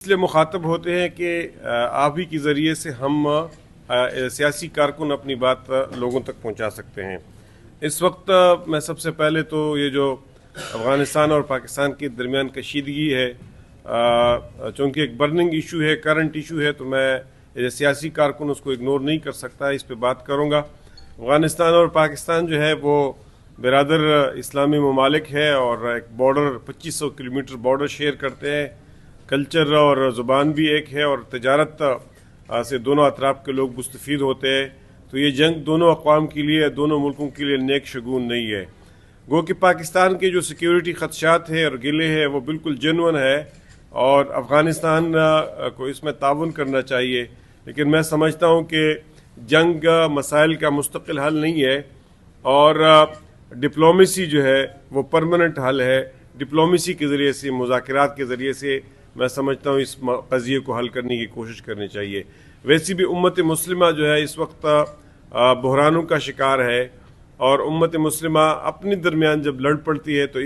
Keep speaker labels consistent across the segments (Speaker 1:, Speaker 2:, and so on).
Speaker 1: اس لیے مخاطب ہوتے ہیں کہ آپ ہی کے ذریعے سے ہم سیاسی کارکن اپنی بات لوگوں تک پہنچا سکتے ہیں۔ اس وقت میں سب سے پہلے تو یہ جو افغانستان اور پاکستان کے درمیان کشیدگی ہے، چونکہ ایک برننگ ایشو ہے، کرنٹ ایشو ہے، تو میں سیاسی کارکن اس کو اگنور نہیں کر سکتا، اس پہ بات کروں گا۔ افغانستان اور پاکستان جو ہے وہ برادر اسلامی ممالک ہے اور ایک بارڈر 2500 کلومیٹر بارڈر شیئر کرتے ہیں۔ کلچر اور زبان بھی ایک ہے اور تجارت سے دونوں اطراف کے لوگ مستفید ہوتے ہیں، تو یہ جنگ دونوں اقوام کے لیے، دونوں ملکوں کے لیے نیک شگون نہیں ہے۔ گو کہ پاکستان کے جو سیکیورٹی خدشات ہیں اور گلے ہیں وہ بالکل جینون ہے اور افغانستان کو اس میں تعاون کرنا چاہیے، لیکن میں سمجھتا ہوں کہ جنگ مسائل کا مستقل حل نہیں ہے اور ڈپلومیسی جو ہے وہ پرماننٹ حل ہے۔ ڈپلومیسی کے ذریعے سے، مذاکرات کے ذریعے سے میں سمجھتا ہوں اس قضیے کو حل کرنے کی کوشش کرنی چاہیے۔ ویسے بھی امت مسلمہ جو ہے اس وقت بحرانوں کا شکار ہے اور امت مسلمہ اپنے درمیان جب لڑ پڑتی ہے تو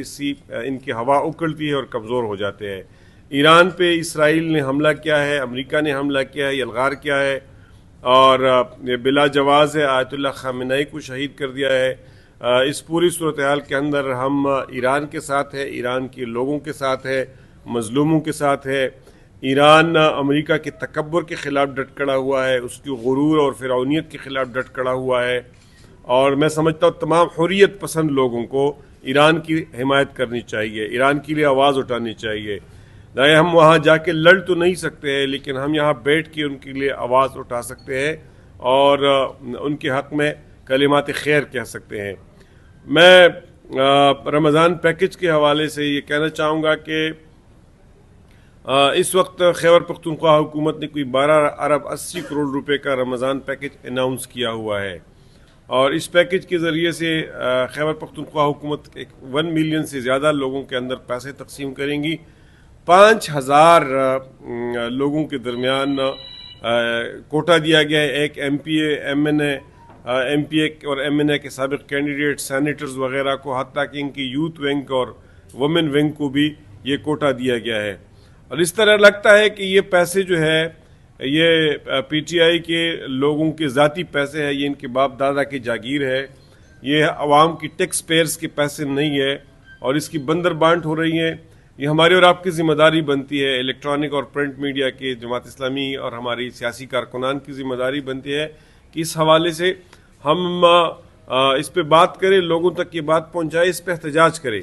Speaker 1: ان کی ہوا اکڑتی ہے اور کمزور ہو جاتے ہیں۔ ایران پہ اسرائیل نے حملہ کیا ہے، امریکہ نے حملہ کیا ہے، یلغار کیا ہے اور بلا جواز ہے آیت اللہ خامنئی کو شہید کر دیا ہے۔ اس پوری صورتحال کے اندر ہم ایران کے ساتھ ہے، ایران کے لوگوں کے ساتھ ہے، مظلوموں کے ساتھ ہے۔ ایران امریکہ کے تکبر کے خلاف ڈٹ کھڑا ہوا ہے، اس کی غرور اور فرعونیت کے خلاف ڈٹ کھڑا ہوا ہے اور میں سمجھتا ہوں تمام حریت پسند لوگوں کو ایران کی حمایت کرنی چاہیے، ایران کے لیے آواز اٹھانی چاہیے۔ ہم وہاں جا کے لڑ تو نہیں سکتے ہیں، لیکن ہم یہاں بیٹھ کے ان کے لیے آواز اٹھا سکتے ہیں اور ان کے حق میں کلمات خیر کہہ سکتے ہیں۔ میں رمضان پیکج کے حوالے سے یہ کہنا چاہوں گا کہ اس وقت خیبر پختونخوا حکومت نے کوئی 12 ارب 80 کروڑ روپے کا رمضان پیکج اناؤنس کیا ہوا ہے اور اس پیکج کے ذریعے سے خیبر پختونخوا حکومت 1 ملین سے زیادہ لوگوں کے اندر پیسے تقسیم کریں گی۔ 5000 لوگوں کے درمیان کوٹا دیا گیا ہے، ایک ایم پی اے اور ایم این اے کے سابق کینڈیڈیٹ، سینیٹرز وغیرہ کو، حتیٰ کہ ان کی یوتھ ونگ اور وومن ونگ کو بھی یہ کوٹا دیا گیا ہے اور اس طرح لگتا ہے کہ یہ پیسے جو ہے یہ پی ٹی آئی کے لوگوں کے ذاتی پیسے ہیں، یہ ان کے باپ دادا کی جاگیر ہے، یہ عوام کی ٹیکس پیئرز کے پیسے نہیں ہے اور اس کی بندر بانٹ ہو رہی ہیں۔ یہ ہماری اور آپ کی ذمہ داری بنتی ہے، الیکٹرانک اور پرنٹ میڈیا کے، جماعت اسلامی اور ہماری سیاسی کارکنان کی ذمہ داری بنتی ہے کہ اس حوالے سے ہم اس پہ بات کریں، لوگوں تک یہ بات پہنچائے، اس پہ احتجاج کریں۔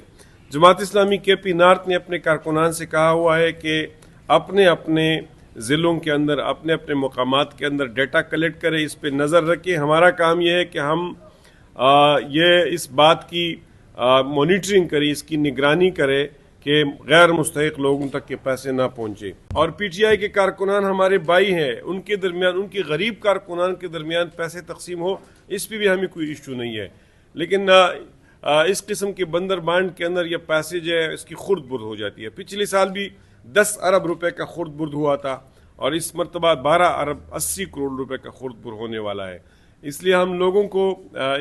Speaker 1: جماعت اسلامی کے پی نارتھ نے اپنے کارکنان سے کہا ہوا ہے کہ اپنے اپنے ضلعوں کے اندر، اپنے اپنے مقامات کے اندر ڈیٹا کلیکٹ کریں، اس پہ نظر رکھیں۔ ہمارا کام یہ ہے کہ ہم اس بات کی مانیٹرنگ کریں، اس کی نگرانی کریں کہ غیر مستحق لوگوں تک کے پیسے نہ پہنچے۔ اور پی ٹی آئی کے کارکنان ہمارے بھائی ہیں، ان کے درمیان، ان کے غریب کارکنان کے درمیان پیسے تقسیم ہو، اس پہ بھی ہمیں کوئی ایشو نہیں ہے، لیکن اس قسم کے بندر بانڈ کے اندر یہ پیسے جو ہے اس کی خرد برد ہو جاتی ہے۔ پچھلے سال بھی 10 ارب روپے کا خرد برد ہوا تھا اور اس مرتبہ 12 ارب 80 کروڑ روپے کا خرد برد ہونے والا ہے۔ اس لیے ہم لوگوں کو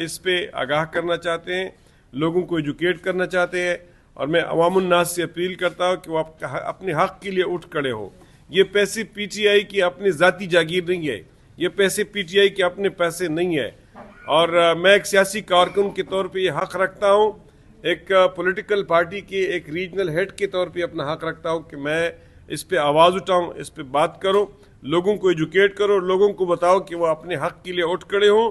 Speaker 1: اس پہ آگاہ کرنا چاہتے ہیں، لوگوں کو ایجوکیٹ کرنا چاہتے ہیں اور میں عوام الناس سے اپیل کرتا ہوں کہ وہ اپنے حق کے لیے اٹھ کھڑے ہو۔ یہ پیسے پی ٹی آئی کی اپنی ذاتی جاگیر نہیں ہے، یہ پیسے پی ٹی آئی کے اپنے پیسے نہیں ہے اور میں ایک سیاسی کارکن کے طور پہ یہ حق رکھتا ہوں، ایک پولیٹیکل پارٹی کے ایک ریجنل ہیڈ کے طور پہ اپنا حق رکھتا ہوں کہ میں اس پہ آواز اٹھاؤں، اس پہ بات کروں، لوگوں کو ایجوکیٹ کرو، لوگوں کو بتاؤ کہ وہ اپنے حق کے لیے اٹھ کھڑے ہوں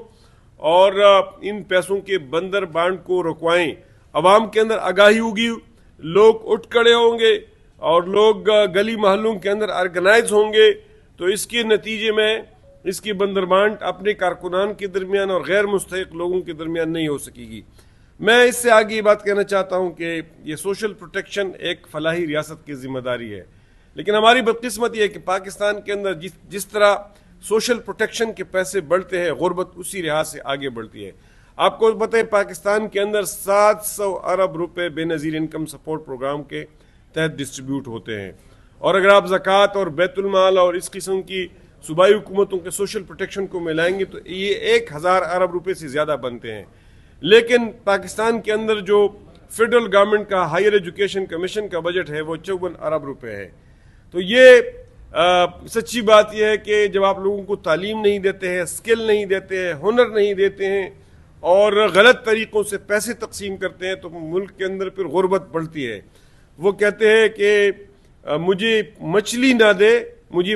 Speaker 1: اور ان پیسوں کے بندر بانڈ کو رکوائیں۔ عوام کے اندر آگاہی ہوگی، لوگ اٹھ کھڑے ہوں گے اور لوگ گلی محلوں کے اندر آرگنائز ہوں گے، تو اس کے نتیجے میں اس کی بندر بانٹ اپنے کارکنان کے درمیان اور غیر مستحق لوگوں کے درمیان نہیں ہو سکے گی۔ میں اس سے آگے یہ بات کہنا چاہتا ہوں کہ یہ سوشل پروٹیکشن ایک فلاحی ریاست کی ذمہ داری ہے، لیکن ہماری بدقسمت یہ ہے کہ پاکستان کے اندر جس طرح سوشل پروٹیکشن کے پیسے بڑھتے ہیں، غربت اسی لحاظ سے آگے بڑھتی ہے۔ آپ کو پتہ ہے پاکستان کے اندر 700 ارب روپے بے نظیر انکم سپورٹ پروگرام کے تحت ڈسٹریبیوٹ ہوتے ہیں اور اگر آپ زکوٰۃ اور بیت المال اور اس قسم کی صوبائی حکومتوں کے سوشل پروٹیکشن کو ملائیں گے تو یہ 1000 ارب روپے سے زیادہ بنتے ہیں، لیکن پاکستان کے اندر جو فیڈرل گورنمنٹ کا ہائر ایجوکیشن کمیشن کا بجٹ ہے وہ 54 ارب روپے ہے۔ تو یہ سچی بات یہ ہے کہ جب آپ لوگوں کو تعلیم نہیں دیتے ہیں، اسکل نہیں دیتے ہیں، ہنر نہیں دیتے ہیں اور غلط طریقوں سے پیسے تقسیم کرتے ہیں تو ملک کے اندر پھر غربت بڑھتی ہے۔ وہ کہتے ہیں کہ مجھے مچھلی نہ دے، مجھے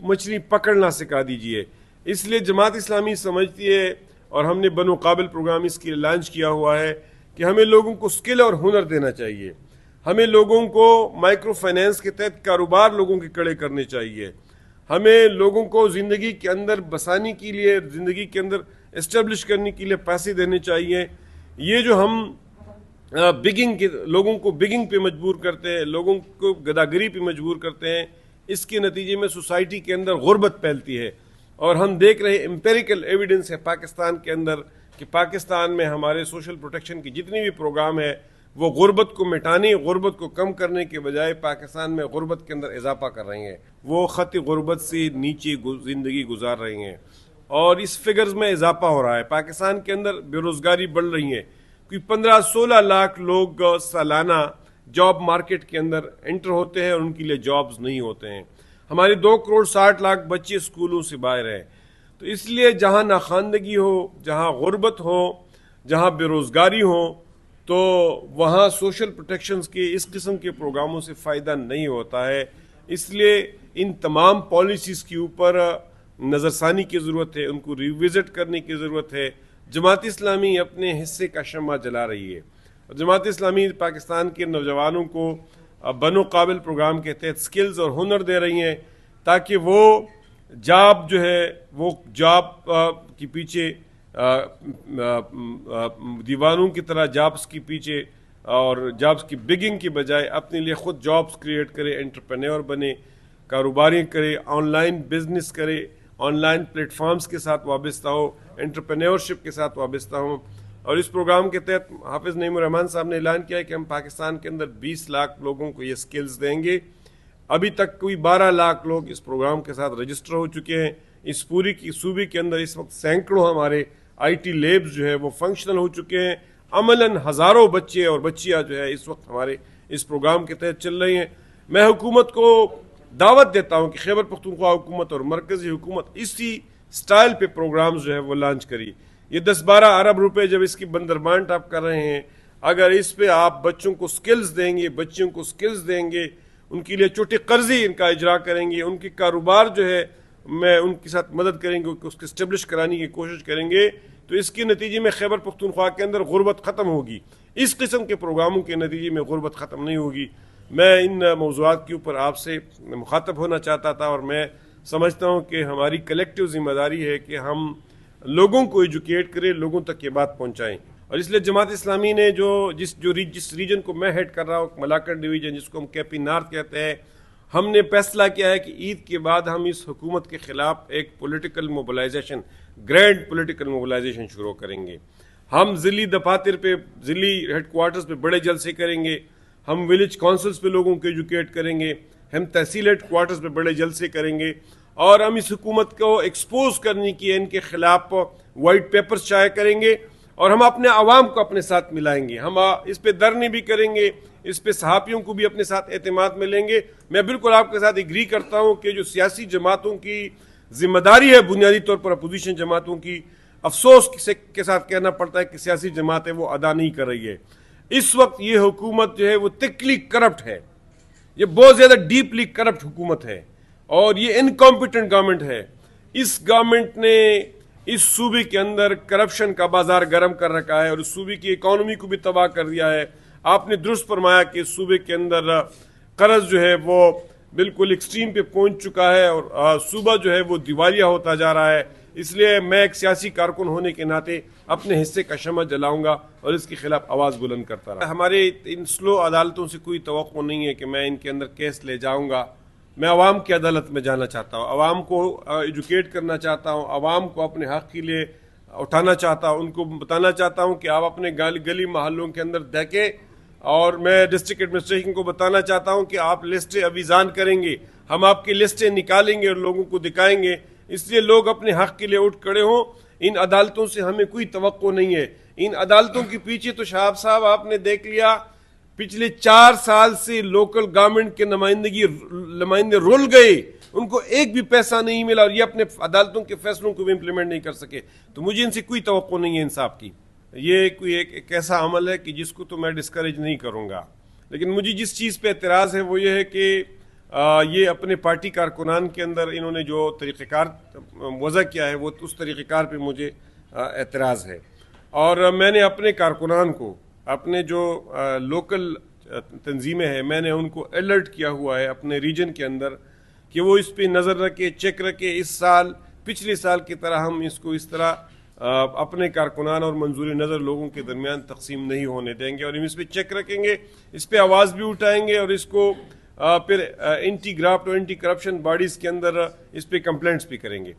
Speaker 1: مچھلی پکڑنا سکھا دیجئے۔ اس لیے جماعت اسلامی سمجھتی ہے، اور ہم نے بنو قابل پروگرام اس کے لیے لانچ کیا ہوا ہے، کہ ہمیں لوگوں کو اسکل اور ہنر دینا چاہیے۔ ہمیں لوگوں کو مائکرو فائنینس کے تحت کاروبار لوگوں کے کھڑے کرنے چاہیے۔ ہمیں لوگوں کو زندگی کے اندر بسانے کے لیے، زندگی کے اندر اسٹیبلش کرنے کے لیے پیسے دینے چاہیے۔ یہ جو ہم لوگوں کو بگنگ پہ مجبور کرتے ہیں، لوگوں کو گداگری پہ مجبور کرتے ہیں، اس کے نتیجے میں سوسائٹی کے اندر غربت پھیلتی ہے۔ اور ہم دیکھ رہے ہیں، امپیریکل ایویڈنس ہے پاکستان کے اندر، کہ پاکستان میں ہمارے سوشل پروٹیکشن کی جتنی بھی پروگرام ہے وہ غربت کو مٹانے، غربت کو کم کرنے کے بجائے پاکستان میں غربت کے اندر اضافہ کر رہے ہیں۔ وہ خط غربت سے نیچے زندگی گزار رہے ہیں، اور اس فگرز میں اضافہ ہو رہا ہے۔ پاکستان کے اندر بے روزگاری بڑھ رہی ہے، کوئی 15-16 لاکھ لوگ سالانہ جاب مارکیٹ کے اندر انٹر ہوتے ہیں اور ان کے لیے جابز نہیں ہوتے ہیں۔ ہمارے 2 کروڑ 60 لاکھ بچے اسکولوں سے باہر ہیں۔ تو اس لیے جہاں ناخواندگی ہو، جہاں غربت ہو، جہاں بے روزگاری ہو، تو وہاں سوشل پروٹیکشنز کے اس قسم کے پروگراموں سے فائدہ نہیں ہوتا ہے۔ اس لیے ان تمام پالیسیز کے اوپر نظر ثانی کی ضرورت ہے، ان کو ریوزٹ کرنے کی ضرورت ہے۔ جماعت اسلامی اپنے حصے کا شمع جلا رہی ہے۔ جماعت اسلامی پاکستان کے نوجوانوں کو بنو قابل پروگرام کے تحت سکلز اور ہنر دے رہی ہیں، تاکہ وہ جاب جو ہے وہ جاب کے پیچھے دیوانوں کی طرح جابز کے پیچھے اور جابز کی بگنگ کی بجائے اپنے لیے خود جابز کریٹ کرے، انٹرپرینور بنے، کاروباری کرے، آن لائن بزنس کرے، آن لائن پلیٹ فارمز کے ساتھ وابستہ ہو، انٹرپرینورشپ کے ساتھ وابستہ ہوں۔ اور اس پروگرام کے تحت حافظ نعیم الرحمان صاحب نے اعلان کیا ہے کہ ہم پاکستان کے اندر 20 لاکھ لوگوں کو یہ سکلز دیں گے۔ ابھی تک کوئی 12 لاکھ لوگ اس پروگرام کے ساتھ رجسٹر ہو چکے ہیں۔ اس پوری کی صوبے کے اندر اس وقت سینکڑوں ہمارے آئی ٹی لیبز جو ہے وہ فنکشنل ہو چکے ہیں۔ عملاً ہزاروں بچے اور بچیاں جو ہے اس وقت ہمارے اس پروگرام کے تحت چل رہی ہیں۔ میں حکومت کو دعوت دیتا ہوں کہ خیبر پختونخوا حکومت اور مرکزی حکومت اسی سٹائل پہ پروگرامز جو ہے وہ لانچ کری۔ یہ 10-12 ارب روپے جب اس کی بندربانٹ آپ کر رہے ہیں، اگر اس پہ آپ بچوں کو سکلز دیں گے، بچیوں کو سکلز دیں گے، ان کے لیے چھوٹے قرضے ان کا اجرا کریں گے، ان کی کاروبار جو ہے میں ان کے ساتھ مدد کریں گے، اس کو اسٹیبلش کرانے کی کوشش کریں گے، تو اس کے نتیجے میں خیبر پختونخوا کے اندر غربت ختم ہوگی۔ اس قسم کے پروگراموں کے نتیجے میں غربت ختم نہیں ہوگی۔ میں ان موضوعات کے اوپر آپ سے مخاطب ہونا چاہتا تھا، اور میں سمجھتا ہوں کہ ہماری کلیکٹیو ذمہ داری ہے کہ ہم لوگوں کو ایجوکیٹ کریں، لوگوں تک یہ بات پہنچائیں۔ اور اس لیے جماعت اسلامی نے جس ریجن کو میں ہیڈ کر رہا ہوں، ملاکنڈ ڈویژن، جس کو ہم کے پی نارتھ کہتے ہیں، ہم نے فیصلہ کیا ہے کہ عید کے بعد ہم اس حکومت کے خلاف ایک political mobilisation, grand political mobilisation شروع کریں گے۔ ہم ضلعی دفاتر پہ، ضلعی ہیڈ کوارٹرز پہ بڑے جلسے کریں گے، ہم ولیج کونسلز پہ لوگوں کو ایجوکیٹ کریں گے، ہم تحصیل ہیڈ کوارٹرز پہ بڑے جلسے کریں گے، اور ہم اس حکومت کو ایکسپوز کرنے کی، ان کے خلاف وائٹ پیپرز شائع کریں گے، اور ہم اپنے عوام کو اپنے ساتھ ملائیں گے۔ ہم اس پہ دھرنے بھی کریں گے، اس پہ صحافیوں کو بھی اپنے ساتھ اعتماد میں لیں گے۔ میں بالکل آپ کے ساتھ ایگری کرتا ہوں کہ جو سیاسی جماعتوں کی ذمہ داری ہے، بنیادی طور پر اپوزیشن جماعتوں کی، افسوس کے ساتھ کہنا پڑتا ہے کہ سیاسی جماعتیں وہ ادا نہیں کر رہی ہے۔ اس وقت یہ حکومت جو ہے وہ تکلی کرپٹ ہے، یہ بہت زیادہ ڈیپلی کرپٹ حکومت ہے، اور یہ انکمپیٹنٹ گورنمنٹ ہے۔ اس گورنمنٹ نے اس صوبے کے اندر کرپشن کا بازار گرم کر رکھا ہے، اور اس صوبے کی اکانومی کو بھی تباہ کر دیا ہے۔ آپ نے درست فرمایا کہ اس صوبے کے اندر قرض جو ہے وہ بالکل ایکسٹریم پہ پہنچ چکا ہے، اور صوبہ جو ہے وہ دیوالیہ ہوتا جا رہا ہے۔ اس لیے میں ایک سیاسی کارکن ہونے کے ناطے اپنے حصے کا شمع جلاؤں گا اور اس کے خلاف آواز بلند کرتا رہا۔ ہمارے ان سلو عدالتوں سے کوئی توقع نہیں ہے کہ میں ان کے اندر کیس لے جاؤں گا۔ میں عوام کی عدالت میں جانا چاہتا ہوں، عوام کو ایجوکیٹ کرنا چاہتا ہوں، عوام کو اپنے حق کے لیے اٹھانا چاہتا ہوں، ان کو بتانا چاہتا ہوں کہ آپ اپنے گلی محلوں کے اندر دیکھیں، اور میں ڈسٹرکٹ ایڈمنسٹریشن کو بتانا چاہتا ہوں کہ آپ لسٹیں اویزان کریں گے، ہم آپ کی لسٹیں نکالیں گے اور لوگوں کو دکھائیں گے۔ اس لیے لوگ اپنے حق کے لیے اٹھ کھڑے ہوں۔ ان عدالتوں سے ہمیں کوئی توقع نہیں ہے۔ ان عدالتوں کے پیچھے تو شہاب صاحب آپ نے دیکھ لیا، پچھلے 4 سال سے لوکل گورنمنٹ کے نمائندے رول گئے، ان کو ایک بھی پیسہ نہیں ملا اور یہ اپنے عدالتوں کے فیصلوں کو بھی امپلیمنٹ نہیں کر سکے. تو مجھے ان سے کوئی توقع نہیں ہے انصاف کی. یہ کوئی ایک ایسا عمل ہے کہ جس کو تو میں ڈسکریج نہیں کروں گا. لیکن مجھے جس چیز پہ اعتراض ہے وہ یہ ہے کہ یہ اپنے پارٹی کارکنان کے اندر انہوں نے جو طریقہ کار وضع کیا ہے وہ اس طریقہ کار پہ مجھے اعتراض ہے. اور میں نے اپنے کارکنان کو اپنے جو لوکل تنظیمیں ہیں میں نے ان کو الرٹ کیا ہوا ہے اپنے ریجن کے اندر کہ وہ اس پہ نظر رکھے, چیک رکھے. اس سال پچھلے سال کی طرح ہم اس کو اس طرح اپنے کارکنان اور منظور نظر لوگوں کے درمیان تقسیم نہیں ہونے دیں گے, اور ہم اس پہ چیک رکھیں گے, اس پہ آواز بھی اٹھائیں گے, اور اس کو پھر اینٹی گرافٹ اور اینٹی کرپشن باڈیز کے اندر اس پہ کمپلینٹس بھی کریں گے.